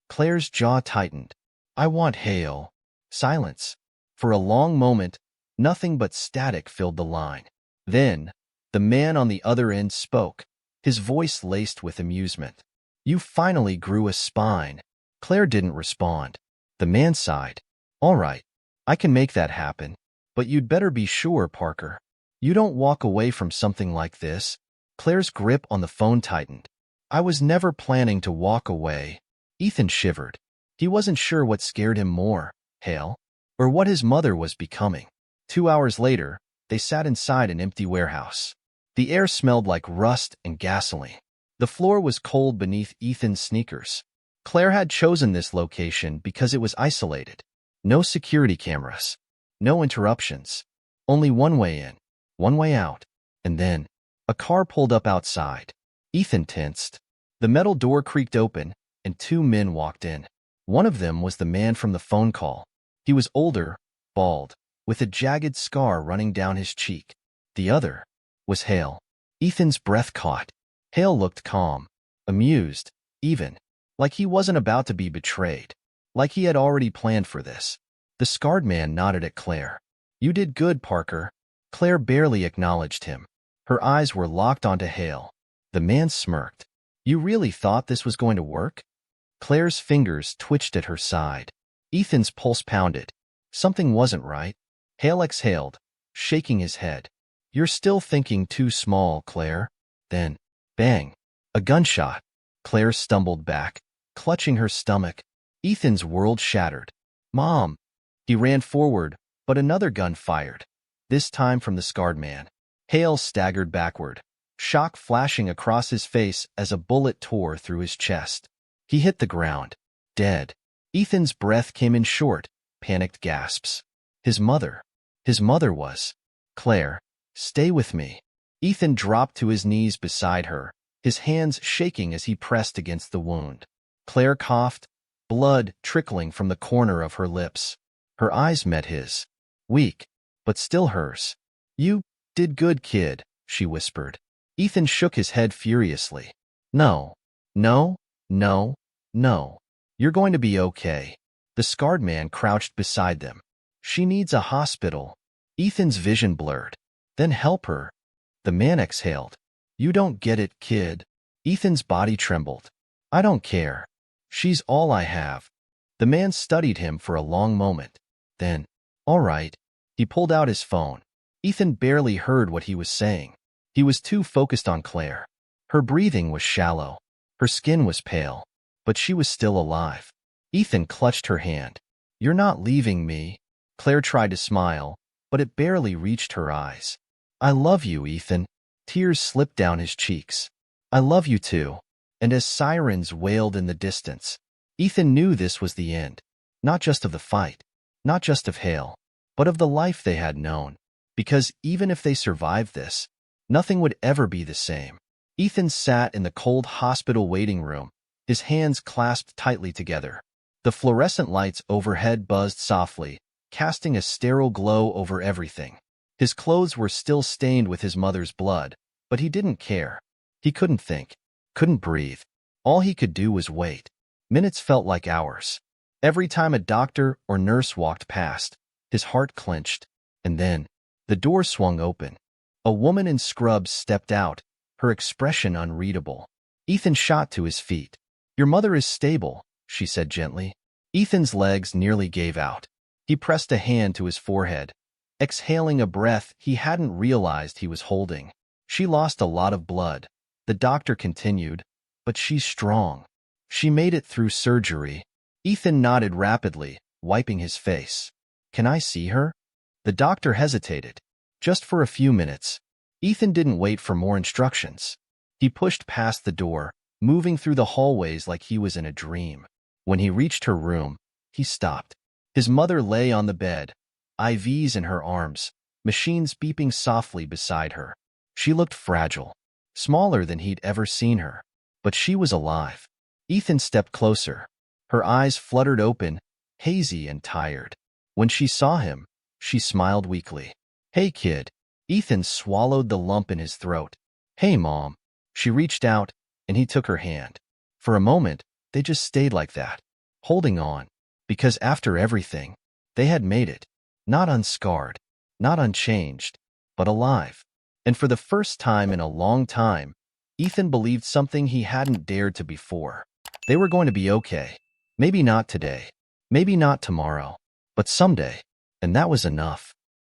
Claire's jaw tightened. I want Hale. Silence. For a long moment, nothing but static filled the line. Then, the man on the other end spoke, his voice laced with amusement. You finally grew a spine. Claire didn't respond. The man sighed. All right, I can make that happen. But you'd better be sure, Parker. You don't walk away from something like this. Claire's grip on the phone tightened. I was never planning to walk away. Ethan shivered. He wasn't sure what scared him more, Hale, or what his mother was becoming. 2 hours later, they sat inside an empty warehouse. The air smelled like rust and gasoline. The floor was cold beneath Ethan's sneakers. Claire had chosen this location because it was isolated. No security cameras. No interruptions. Only one way in, one way out. And then, a car pulled up outside. Ethan tensed. The metal door creaked open, and 2 men walked in. One of them was the man from the phone call. He was older, bald, with a jagged scar running down his cheek. The other was Hale. Ethan's breath caught. Hale looked calm, amused, even, like he wasn't about to be betrayed, like he had already planned for this. The scarred man nodded at Claire. You did good, Parker. Claire barely acknowledged him. Her eyes were locked onto Hale. The man smirked. You really thought this was going to work? Claire's fingers twitched at her side. Ethan's pulse pounded. Something wasn't right. Hale exhaled, shaking his head. You're still thinking too small, Claire. Then, bang, a gunshot. Claire stumbled back, clutching her stomach. Ethan's world shattered. Mom! He ran forward, but another gun fired, this time from the scarred man. Hale staggered backward, shock flashing across his face as a bullet tore through his chest. He hit the ground, dead. Ethan's breath came in short, panicked gasps. His mother was. Claire, stay with me. Ethan dropped to his knees beside her, his hands shaking as he pressed against the wound. Claire coughed, blood trickling from the corner of her lips. Her eyes met his. Weak, but still hers. "You did good, kid," she whispered. Ethan shook his head furiously. "No, no, no, no. You're going to be okay." The scarred man crouched beside them. "She needs a hospital." Ethan's vision blurred. "Then help her." The man exhaled. "You don't get it, kid." Ethan's body trembled. "I don't care. She's all I have." The man studied him for a long moment. Then, "All right." He pulled out his phone. Ethan barely heard what he was saying. He was too focused on Claire. Her breathing was shallow. Her skin was pale. But she was still alive. Ethan clutched her hand. "You're not leaving me." Claire tried to smile, but it barely reached her eyes. "I love you, Ethan." Tears slipped down his cheeks. "I love you too." And as sirens wailed in the distance, Ethan knew this was the end. Not just of the fight, not just of Hale, but of the life they had known. Because even if they survived this, nothing would ever be the same. Ethan sat in the cold hospital waiting room, his hands clasped tightly together. The fluorescent lights overhead buzzed softly, casting a sterile glow over everything. His clothes were still stained with his mother's blood, but he didn't care. He couldn't think, couldn't breathe. All he could do was wait. Minutes felt like hours. Every time a doctor or nurse walked past, his heart clenched. And then, the door swung open. A woman in scrubs stepped out, her expression unreadable. Ethan shot to his feet. "Your mother is stable," she said gently. Ethan's legs nearly gave out. He pressed a hand to his forehead, exhaling a breath he hadn't realized he was holding. "She lost a lot of blood," the doctor continued, "but she's strong. She made it through surgery." Ethan nodded rapidly, wiping his face. "Can I see her?" The doctor hesitated. "Just for a few minutes." Ethan didn't wait for more instructions. He pushed past the door, moving through the hallways like he was in a dream. When he reached her room, he stopped. His mother lay on the bed, IVs in her arms, machines beeping softly beside her. She looked fragile, smaller than he'd ever seen her, but she was alive. Ethan stepped closer. Her eyes fluttered open, hazy and tired. When she saw him, she smiled weakly. "Hey, kid." Ethan swallowed the lump in his throat. "Hey, Mom." She reached out, and he took her hand. For a moment, they just stayed like that, holding on, because after everything, they had made it. Not unscarred, not unchanged, but alive. And for the first time in a long time, Ethan believed something he hadn't dared to before. They were going to be okay. Maybe not today, maybe not tomorrow, but someday. And that was enough.